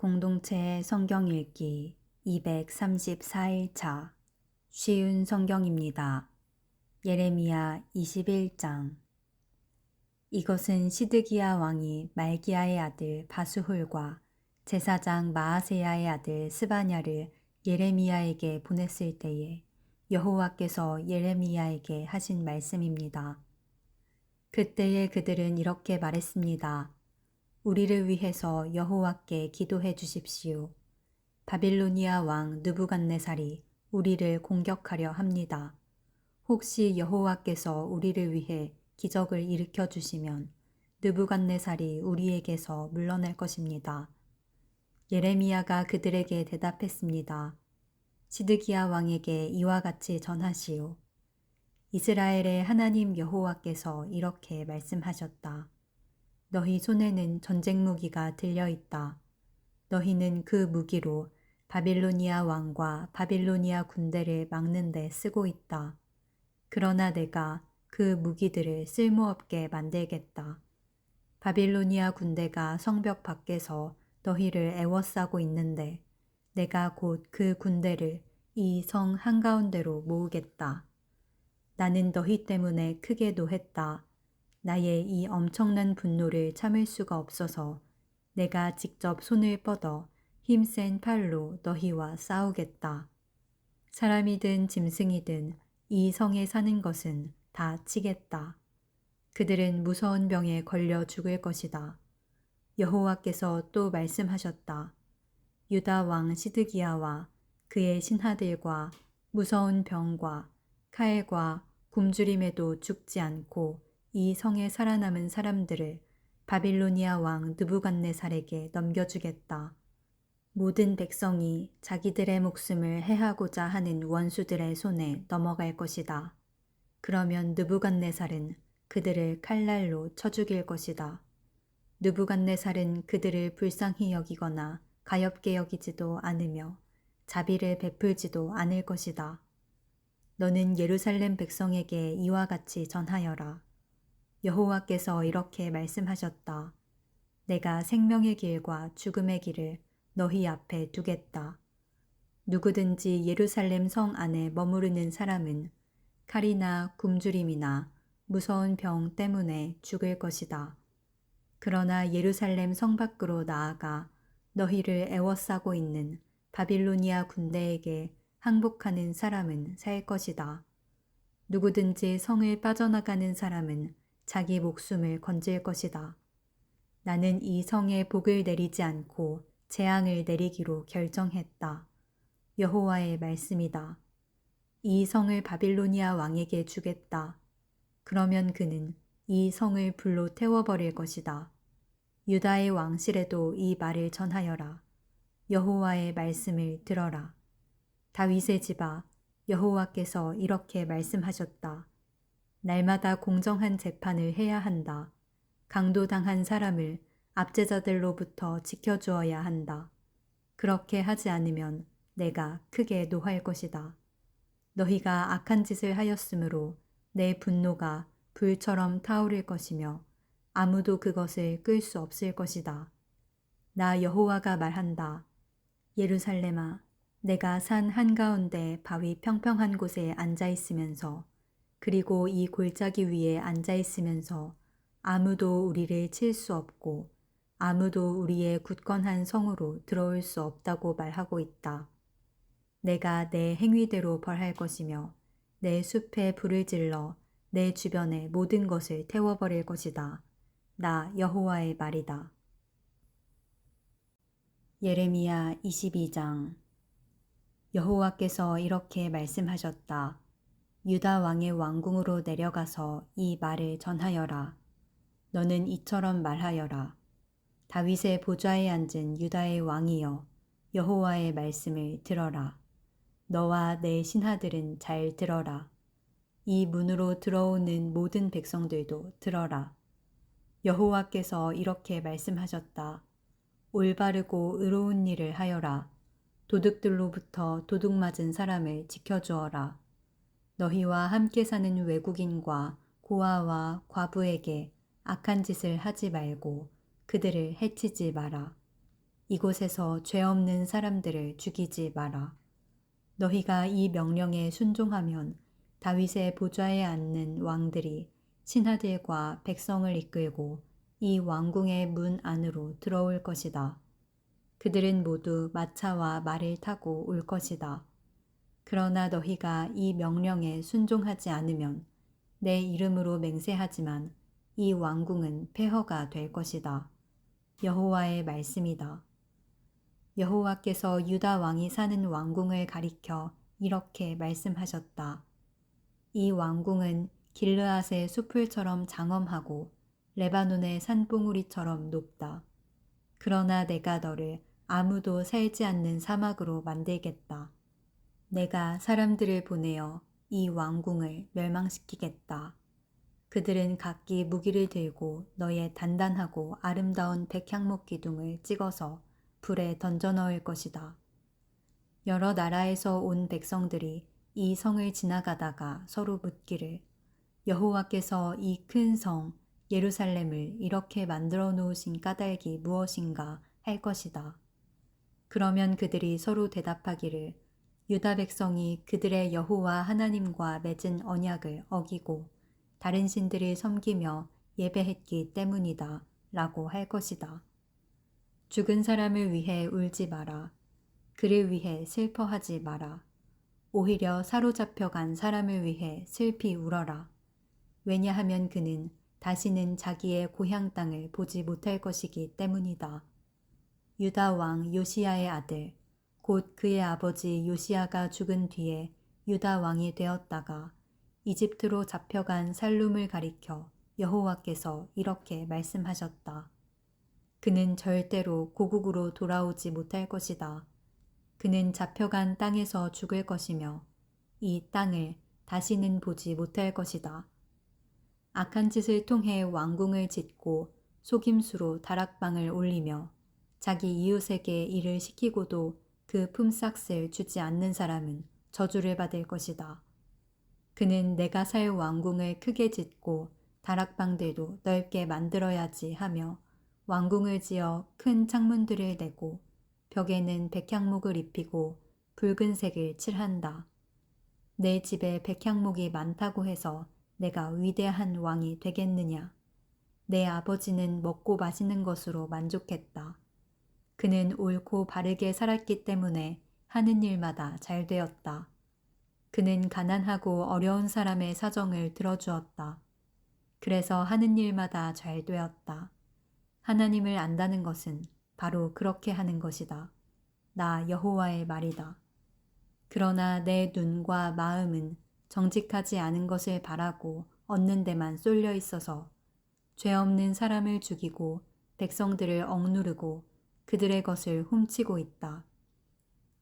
공동체 성경 읽기 234일차 쉬운 성경입니다. 예레미야 21장. 이것은 시드기야 왕이 말기야의 아들 바수훌과 제사장 마아세야의 아들 스바냐를 예레미야에게 보냈을 때에 여호와께서 예레미야에게 하신 말씀입니다. 그때에 그들은 이렇게 말했습니다. 우리를 위해서 여호와께 기도해 주십시오. 바빌로니아 왕 느부갓네살이 우리를 공격하려 합니다. 혹시 여호와께서 우리를 위해 기적을 일으켜 주시면 느부갓네살이 우리에게서 물러날 것입니다. 예레미야가 그들에게 대답했습니다. 시드기야 왕에게 이와 같이 전하시오. 이스라엘의 하나님 여호와께서 이렇게 말씀하셨다. 너희 손에는 전쟁 무기가 들려있다. 너희는 그 무기로 바빌로니아 왕과 바빌로니아 군대를 막는 데 쓰고 있다. 그러나 내가 그 무기들을 쓸모없게 만들겠다. 바빌로니아 군대가 성벽 밖에서 너희를 애워싸고 있는데 내가 곧 그 군대를 이 성 한가운데로 모으겠다. 나는 너희 때문에 크게 노했다. 나의 이 엄청난 분노를 참을 수가 없어서 내가 직접 손을 뻗어 힘센 팔로 너희와 싸우겠다. 사람이든 짐승이든 이 성에 사는 것은 다 치겠다. 그들은 무서운 병에 걸려 죽을 것이다. 여호와께서 또 말씀하셨다. 유다 왕 시드기야와 그의 신하들과 무서운 병과 칼과 굶주림에도 죽지 않고 이 성에 살아남은 사람들을 바빌로니아 왕 느부갓네살에게 넘겨주겠다. 모든 백성이 자기들의 목숨을 해하고자 하는 원수들의 손에 넘어갈 것이다. 그러면 느부갓네살은 그들을 칼날로 쳐 죽일 것이다. 느부갓네살은 그들을 불쌍히 여기거나 가엾게 여기지도 않으며 자비를 베풀지도 않을 것이다. 너는 예루살렘 백성에게 이와 같이 전하여라. 여호와께서 이렇게 말씀하셨다. 내가 생명의 길과 죽음의 길을 너희 앞에 두겠다. 누구든지 예루살렘 성 안에 머무르는 사람은 칼이나 굶주림이나 무서운 병 때문에 죽을 것이다. 그러나 예루살렘 성 밖으로 나아가 너희를 애워싸고 있는 바빌로니아 군대에게 항복하는 사람은 살 것이다. 누구든지 성을 빠져나가는 사람은 자기 목숨을 건질 것이다. 나는 이 성에 복을 내리지 않고 재앙을 내리기로 결정했다. 여호와의 말씀이다. 이 성을 바빌로니아 왕에게 주겠다. 그러면 그는 이 성을 불로 태워버릴 것이다. 유다의 왕실에도 이 말을 전하여라. 여호와의 말씀을 들어라. 다윗의 집아, 여호와께서 이렇게 말씀하셨다. 날마다 공정한 재판을 해야 한다. 강도당한 사람을 압제자들로부터 지켜주어야 한다. 그렇게 하지 않으면 내가 크게 노할 것이다. 너희가 악한 짓을 하였으므로 내 분노가 불처럼 타오를 것이며 아무도 그것을 끌 수 없을 것이다. 나 여호와가 말한다. 예루살렘아, 내가 산 한가운데 바위 평평한 곳에 앉아 있으면서 그리고 이 골짜기 위에 앉아 있으면서 아무도 우리를 칠 수 없고 아무도 우리의 굳건한 성으로 들어올 수 없다고 말하고 있다. 내가 내 행위대로 벌할 것이며 내 숲에 불을 질러 내 주변의 모든 것을 태워버릴 것이다. 나 여호와의 말이다. 예레미야 22장. 여호와께서 이렇게 말씀하셨다. 유다 왕의 왕궁으로 내려가서 이 말을 전하여라. 너는 이처럼 말하여라. 다윗의 보좌에 앉은 유다의 왕이여, 여호와의 말씀을 들어라. 너와 내 신하들은 잘 들어라. 이 문으로 들어오는 모든 백성들도 들어라. 여호와께서 이렇게 말씀하셨다. 올바르고 의로운 일을 하여라. 도둑들로부터 도둑 맞은 사람을 지켜주어라. 너희와 함께 사는 외국인과 고아와 과부에게 악한 짓을 하지 말고 그들을 해치지 마라. 이곳에서 죄 없는 사람들을 죽이지 마라. 너희가 이 명령에 순종하면 다윗의 보좌에 앉는 왕들이 신하들과 백성을 이끌고 이 왕궁의 문 안으로 들어올 것이다. 그들은 모두 마차와 말을 타고 올 것이다. 그러나 너희가 이 명령에 순종하지 않으면 내 이름으로 맹세하지만 이 왕궁은 폐허가 될 것이다. 여호와의 말씀이다. 여호와께서 유다 왕이 사는 왕궁을 가리켜 이렇게 말씀하셨다. 이 왕궁은 길르앗의 숲풀처럼 장엄하고 레바논의 산봉우리처럼 높다. 그러나 내가 너를 아무도 살지 않는 사막으로 만들겠다. 내가 사람들을 보내어 이 왕궁을 멸망시키겠다. 그들은 각기 무기를 들고 너의 단단하고 아름다운 백향목 기둥을 찍어서 불에 던져 넣을 것이다. 여러 나라에서 온 백성들이 이 성을 지나가다가 서로 묻기를 여호와께서 이 큰 성 예루살렘을 이렇게 만들어 놓으신 까닭이 무엇인가 할 것이다. 그러면 그들이 서로 대답하기를 유다 백성이 그들의 여호와 하나님과 맺은 언약을 어기고 다른 신들을 섬기며 예배했기 때문이다 라고 할 것이다. 죽은 사람을 위해 울지 마라. 그를 위해 슬퍼하지 마라. 오히려 사로잡혀간 사람을 위해 슬피 울어라. 왜냐하면 그는 다시는 자기의 고향 땅을 보지 못할 것이기 때문이다. 유다 왕 요시야의 아들, 곧 그의 아버지 요시야가 죽은 뒤에 유다 왕이 되었다가 이집트로 잡혀간 살룸을 가리켜 여호와께서 이렇게 말씀하셨다. 그는 절대로 고국으로 돌아오지 못할 것이다. 그는 잡혀간 땅에서 죽을 것이며 이 땅을 다시는 보지 못할 것이다. 악한 짓을 통해 왕궁을 짓고 속임수로 다락방을 올리며 자기 이웃에게 일을 시키고도 그 품삯을 주지 않는 사람은 저주를 받을 것이다. 그는 내가 살 왕궁을 크게 짓고 다락방들도 넓게 만들어야지 하며 왕궁을 지어 큰 창문들을 내고 벽에는 백향목을 입히고 붉은색을 칠한다. 내 집에 백향목이 많다고 해서 내가 위대한 왕이 되겠느냐? 내 아버지는 먹고 마시는 것으로 만족했다. 그는 옳고 바르게 살았기 때문에 하는 일마다 잘 되었다. 그는 가난하고 어려운 사람의 사정을 들어주었다. 그래서 하는 일마다 잘 되었다. 하나님을 안다는 것은 바로 그렇게 하는 것이다. 나 여호와의 말이다. 그러나 내 눈과 마음은 정직하지 않은 것을 바라고 얻는 데만 쏠려 있어서 죄 없는 사람을 죽이고 백성들을 억누르고 그들의 것을 훔치고 있다.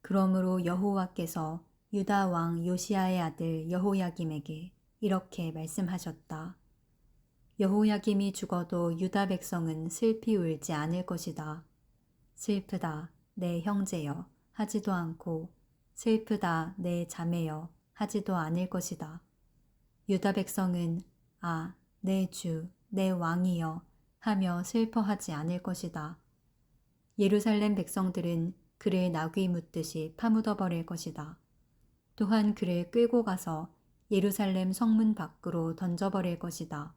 그러므로 여호와께서 유다 왕 요시야의 아들 여호야김에게 이렇게 말씀하셨다. 여호야김이 죽어도 유다 백성은 슬피 울지 않을 것이다. 슬프다 내 형제여 하지도 않고 슬프다 내 자매여 하지도 않을 것이다. 유다 백성은 아, 내 주, 내 왕이여 하며 슬퍼하지 않을 것이다. 예루살렘 백성들은 그를 나귀 묻듯이 파묻어 버릴 것이다. 또한 그를 끌고 가서 예루살렘 성문 밖으로 던져버릴 것이다.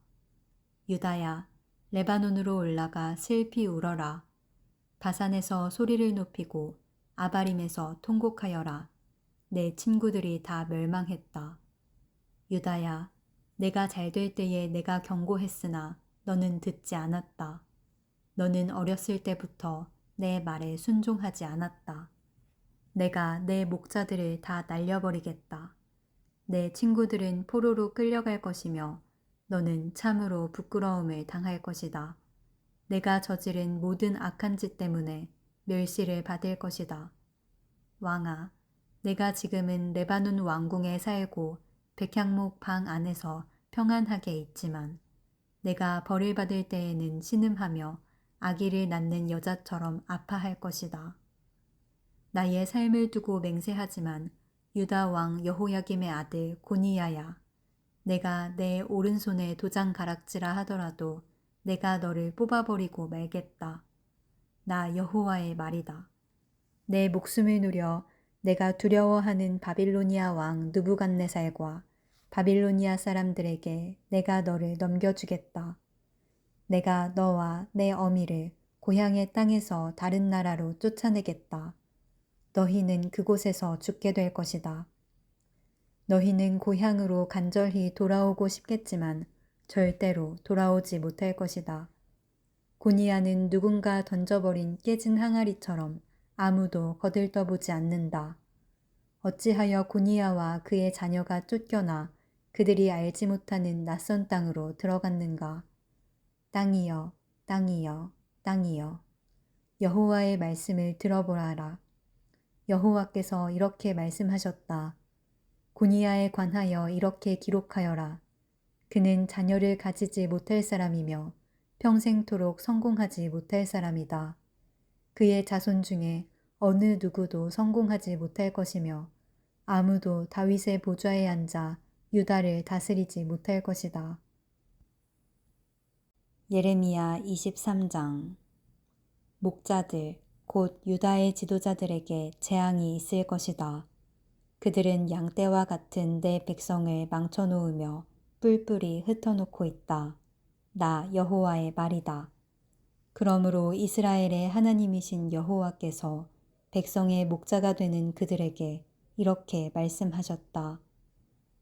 유다야, 레바논으로 올라가 슬피 울어라. 바산에서 소리를 높이고 아바림에서 통곡하여라. 내 친구들이 다 멸망했다. 유다야, 내가 잘 될 때에 내가 경고했으나 너는 듣지 않았다. 너는 어렸을 때부터 내 말에 순종하지 않았다. 내가 내 목자들을 다 날려버리겠다. 내 친구들은 포로로 끌려갈 것이며 너는 참으로 부끄러움을 당할 것이다. 내가 저지른 모든 악한 짓 때문에 멸시를 받을 것이다. 왕아, 내가 지금은 레바논 왕궁에 살고 백향목 방 안에서 평안하게 있지만 내가 벌을 받을 때에는 신음하며 아기를 낳는 여자처럼 아파할 것이다. 나의 삶을 두고 맹세하지만 유다 왕 여호야김의 아들 고니야야, 내가 내 오른손에 도장 가락지라 하더라도 내가 너를 뽑아버리고 말겠다. 나 여호와의 말이다. 내 목숨을 누려 내가 두려워하는 바빌로니아 왕 느부갓네살과 바빌로니아 사람들에게 내가 너를 넘겨주겠다. 내가 너와 내 어미를 고향의 땅에서 다른 나라로 쫓아내겠다. 너희는 그곳에서 죽게 될 것이다. 너희는 고향으로 간절히 돌아오고 싶겠지만 절대로 돌아오지 못할 것이다. 고니아는 누군가 던져버린 깨진 항아리처럼 아무도 거들떠보지 않는다. 어찌하여 고니아와 그의 자녀가 쫓겨나 그들이 알지 못하는 낯선 땅으로 들어갔는가. 땅이여, 땅이여, 땅이여. 여호와의 말씀을 들어보아라. 여호와께서 이렇게 말씀하셨다. 고니아에 관하여 이렇게 기록하여라. 그는 자녀를 가지지 못할 사람이며 평생토록 성공하지 못할 사람이다. 그의 자손 중에 어느 누구도 성공하지 못할 것이며 아무도 다윗의 보좌에 앉아 유다를 다스리지 못할 것이다. 예레미야 23장. 목자들 곧 유다의 지도자들에게 재앙이 있을 것이다. 그들은 양떼와 같은 내 백성을 망쳐놓으며 뿔뿔이 흩어놓고 있다. 나 여호와의 말이다. 그러므로 이스라엘의 하나님이신 여호와께서 백성의 목자가 되는 그들에게 이렇게 말씀하셨다.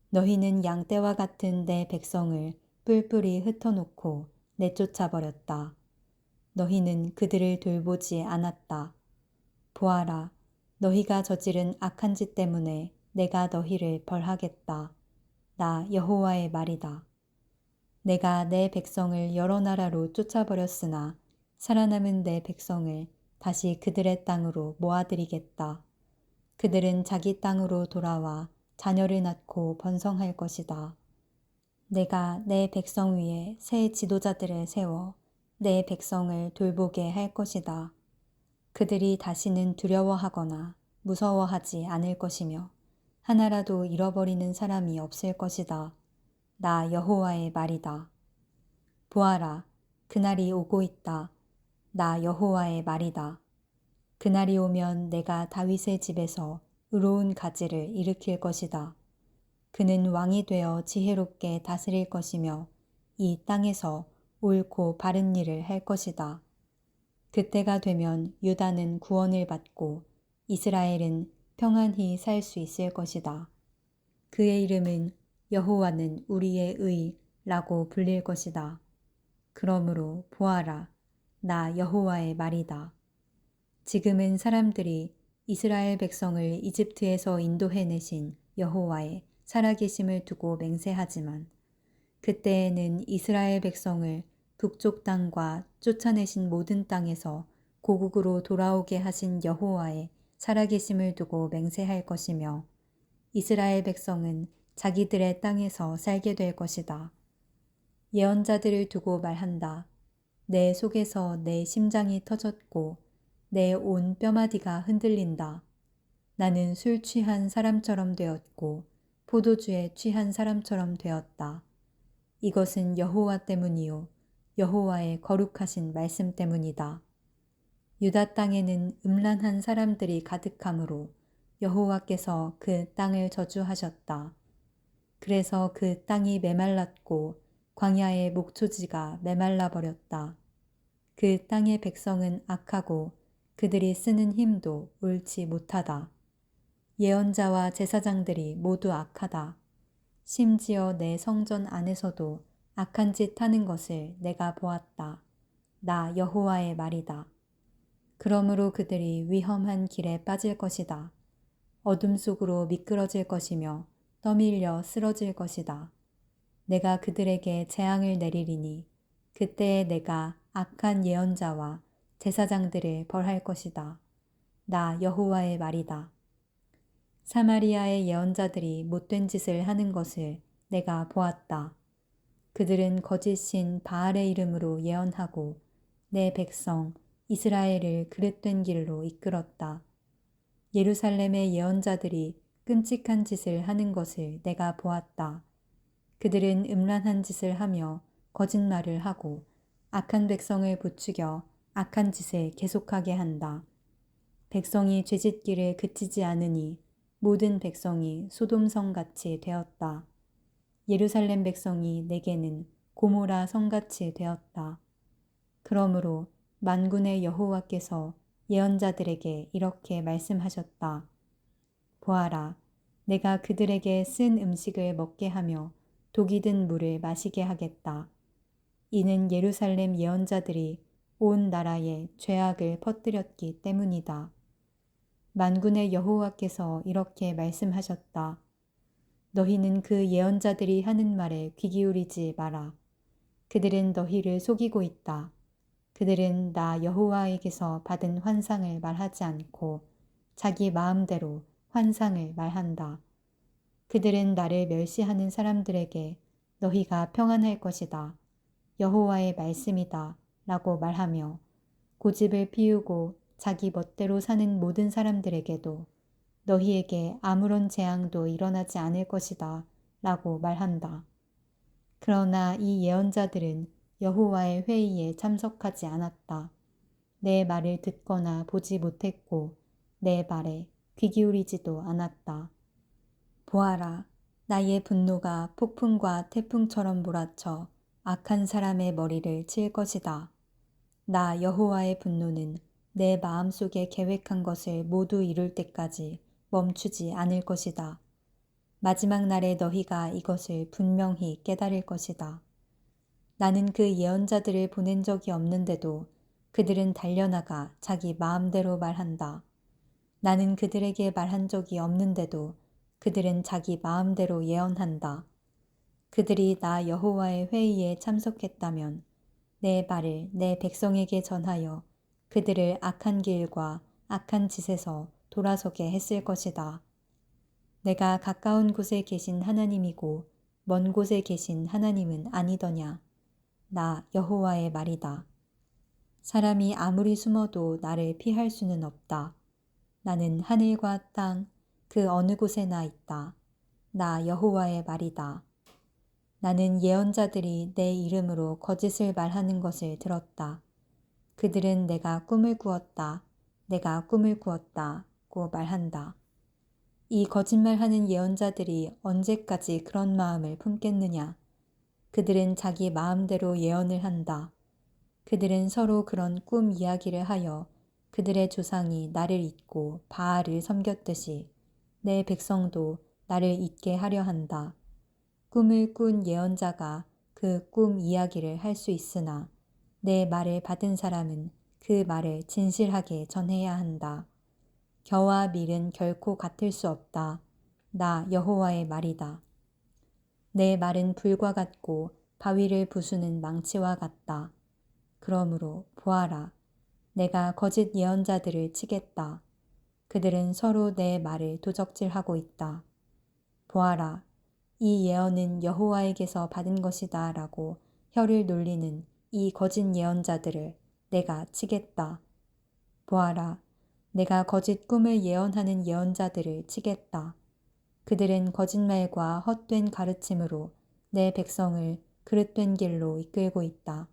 너희는 양떼와 같은 내 백성을 뿔뿔이 흩어놓고 내쫓아버렸다. 너희는 그들을 돌보지 않았다. 보아라, 너희가 저지른 악한 짓 때문에 내가 너희를 벌하겠다. 나 여호와의 말이다. 내가 내 백성을 여러 나라로 쫓아버렸으나 살아남은 내 백성을 다시 그들의 땅으로 모아들이겠다. 그들은 자기 땅으로 돌아와 자녀를 낳고 번성할 것이다. 내가 내 백성 위에 새 지도자들을 세워 내 백성을 돌보게 할 것이다. 그들이 다시는 두려워하거나 무서워하지 않을 것이며 하나라도 잃어버리는 사람이 없을 것이다. 나 여호와의 말이다. 보아라, 그날이 오고 있다. 나 여호와의 말이다. 그날이 오면 내가 다윗의 집에서 의로운 가지를 일으킬 것이다. 그는 왕이 되어 지혜롭게 다스릴 것이며 이 땅에서 옳고 바른 일을 할 것이다. 그때가 되면 유다는 구원을 받고 이스라엘은 평안히 살 수 있을 것이다. 그의 이름은 여호와는 우리의 의라고 불릴 것이다. 그러므로 보아라, 나 여호와의 말이다. 지금은 사람들이 이스라엘 백성을 이집트에서 인도해내신 여호와의 살아계심을 두고 맹세하지만 그때에는 이스라엘 백성을 북쪽 땅과 쫓아내신 모든 땅에서 고국으로 돌아오게 하신 여호와의 살아계심을 두고 맹세할 것이며 이스라엘 백성은 자기들의 땅에서 살게 될 것이다. 예언자들을 두고 말한다. 내 속에서 내 심장이 터졌고 내 온 뼈마디가 흔들린다. 나는 술 취한 사람처럼 되었고 포도주에 취한 사람처럼 되었다. 이것은 여호와 때문이요 여호와의 거룩하신 말씀 때문이다. 유다 땅에는 음란한 사람들이 가득하므로 여호와께서 그 땅을 저주하셨다. 그래서 그 땅이 메말랐고 광야의 목초지가 메말라 버렸다. 그 땅의 백성은 악하고 그들이 쓰는 힘도 옳지 못하다. 예언자와 제사장들이 모두 악하다. 심지어 내 성전 안에서도 악한 짓 하는 것을 내가 보았다. 나 여호와의 말이다. 그러므로 그들이 위험한 길에 빠질 것이다. 어둠 속으로 미끄러질 것이며 떠밀려 쓰러질 것이다. 내가 그들에게 재앙을 내리리니 그때에 내가 악한 예언자와 제사장들을 벌할 것이다. 나 여호와의 말이다. 사마리아의 예언자들이 못된 짓을 하는 것을 내가 보았다. 그들은 거짓신 바알의 이름으로 예언하고 내 백성 이스라엘을 그릇된 길로 이끌었다. 예루살렘의 예언자들이 끔찍한 짓을 하는 것을 내가 보았다. 그들은 음란한 짓을 하며 거짓말을 하고 악한 백성을 부추겨 악한 짓을 계속하게 한다. 백성이 죄짓기를 그치지 않으니 모든 백성이 소돔성 같이 되었다. 예루살렘 백성이 내게는 고모라 성같이 되었다. 그러므로 만군의 여호와께서 예언자들에게 이렇게 말씀하셨다. 보아라, 내가 그들에게 쓴 음식을 먹게 하며 독이 든 물을 마시게 하겠다. 이는 예루살렘 예언자들이 온 나라에 죄악을 퍼뜨렸기 때문이다. 만군의 여호와께서 이렇게 말씀하셨다. 너희는 그 예언자들이 하는 말에 귀 기울이지 마라. 그들은 너희를 속이고 있다. 그들은 나 여호와에게서 받은 환상을 말하지 않고 자기 마음대로 환상을 말한다. 그들은 나를 멸시하는 사람들에게 너희가 평안할 것이다. 여호와의 말씀이다. 라고 말하며 고집을 피우고 자기 멋대로 사는 모든 사람들에게도 너희에게 아무런 재앙도 일어나지 않을 것이다. 라고 말한다. 그러나 이 예언자들은 여호와의 회의에 참석하지 않았다. 내 말을 듣거나 보지 못했고 내 말에 귀 기울이지도 않았다. 보아라, 나의 분노가 폭풍과 태풍처럼 몰아쳐 악한 사람의 머리를 칠 것이다. 나 여호와의 분노는 내 마음속에 계획한 것을 모두 이룰 때까지 멈추지 않을 것이다. 마지막 날에 너희가 이것을 분명히 깨달을 것이다. 나는 그 예언자들을 보낸 적이 없는데도 그들은 달려나가 자기 마음대로 말한다. 나는 그들에게 말한 적이 없는데도 그들은 자기 마음대로 예언한다. 그들이 나 여호와의 회의에 참석했다면 내 말을 내 백성에게 전하여 그들을 악한 길과 악한 짓에서 돌아서게 했을 것이다. 내가 가까운 곳에 계신 하나님이고 먼 곳에 계신 하나님은 아니더냐. 나 여호와의 말이다. 사람이 아무리 숨어도 나를 피할 수는 없다. 나는 하늘과 땅, 그 어느 곳에나 있다. 나 여호와의 말이다. 나는 예언자들이 내 이름으로 거짓을 말하는 것을 들었다. 그들은 내가 꿈을 꾸었다. 내가 꿈을 꾸었다고 말한다. 이 거짓말하는 예언자들이 언제까지 그런 마음을 품겠느냐. 그들은 자기 마음대로 예언을 한다. 그들은 서로 그런 꿈 이야기를 하여 그들의 조상이 나를 잊고 바알을 섬겼듯이 내 백성도 나를 잊게 하려 한다. 꿈을 꾼 예언자가 그 꿈 이야기를 할 수 있으나 내 말을 받은 사람은 그 말을 진실하게 전해야 한다. 겨와 밀은 결코 같을 수 없다. 나 여호와의 말이다. 내 말은 불과 같고 바위를 부수는 망치와 같다. 그러므로 보아라. 내가 거짓 예언자들을 치겠다. 그들은 서로 내 말을 도적질하고 있다. 보아라. 이 예언은 여호와에게서 받은 것이다 라고 혀를 놀리는 이 거짓 예언자들을 내가 치겠다. 보아라. 내가 거짓 꿈을 예언하는 예언자들을 치겠다. 그들은 거짓말과 헛된 가르침으로 내 백성을 그릇된 길로 이끌고 있다.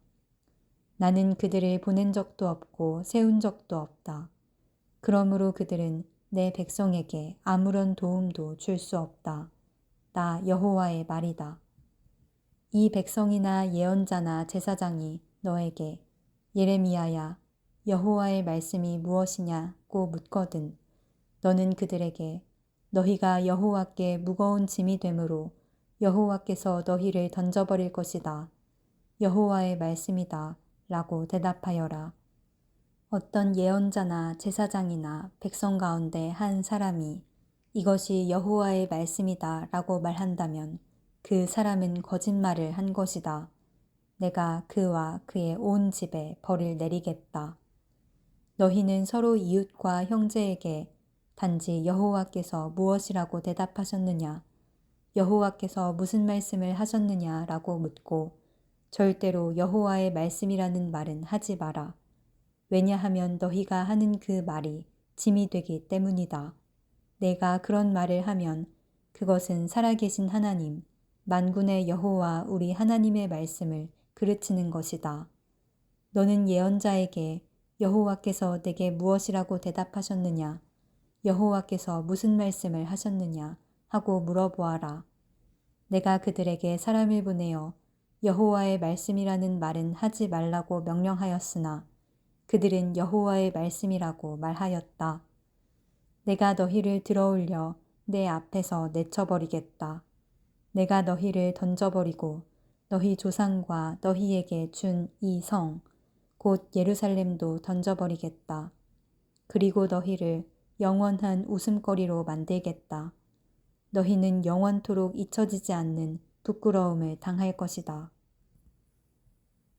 나는 그들을 보낸 적도 없고 세운 적도 없다. 그러므로 그들은 내 백성에게 아무런 도움도 줄 수 없다. 나 여호와의 말이다. 이 백성이나 예언자나 제사장이 너에게 예레미야야, 여호와의 말씀이 무엇이냐고 묻거든 너는 그들에게 너희가 여호와께 무거운 짐이 되므로 여호와께서 너희를 던져버릴 것이다. 여호와의 말씀이다. 라고 대답하여라. 어떤 예언자나 제사장이나 백성 가운데 한 사람이 이것이 여호와의 말씀이다 라고 말한다면 그 사람은 거짓말을 한 것이다. 내가 그와 그의 온 집에 벌을 내리겠다. 너희는 서로 이웃과 형제에게 단지 여호와께서 무엇이라고 대답하셨느냐, 여호와께서 무슨 말씀을 하셨느냐라고 묻고 절대로 여호와의 말씀이라는 말은 하지 마라. 왜냐하면 너희가 하는 그 말이 짐이 되기 때문이다. 내가 그런 말을 하면 그것은 살아계신 하나님, 만군의 여호와 우리 하나님의 말씀을 그르치는 것이다. 너는 예언자에게 여호와께서 내게 무엇이라고 대답하셨느냐? 여호와께서 무슨 말씀을 하셨느냐? 하고 물어보아라. 내가 그들에게 사람을 보내어 여호와의 말씀이라는 말은 하지 말라고 명령하였으나 그들은 여호와의 말씀이라고 말하였다. 내가 너희를 들어올려 내 앞에서 내쳐버리겠다. 내가 너희를 던져버리고 너희 조상과 너희에게 준 이 성, 곧 예루살렘도 던져버리겠다. 그리고 너희를 영원한 웃음거리로 만들겠다. 너희는 영원토록 잊혀지지 않는 부끄러움을 당할 것이다.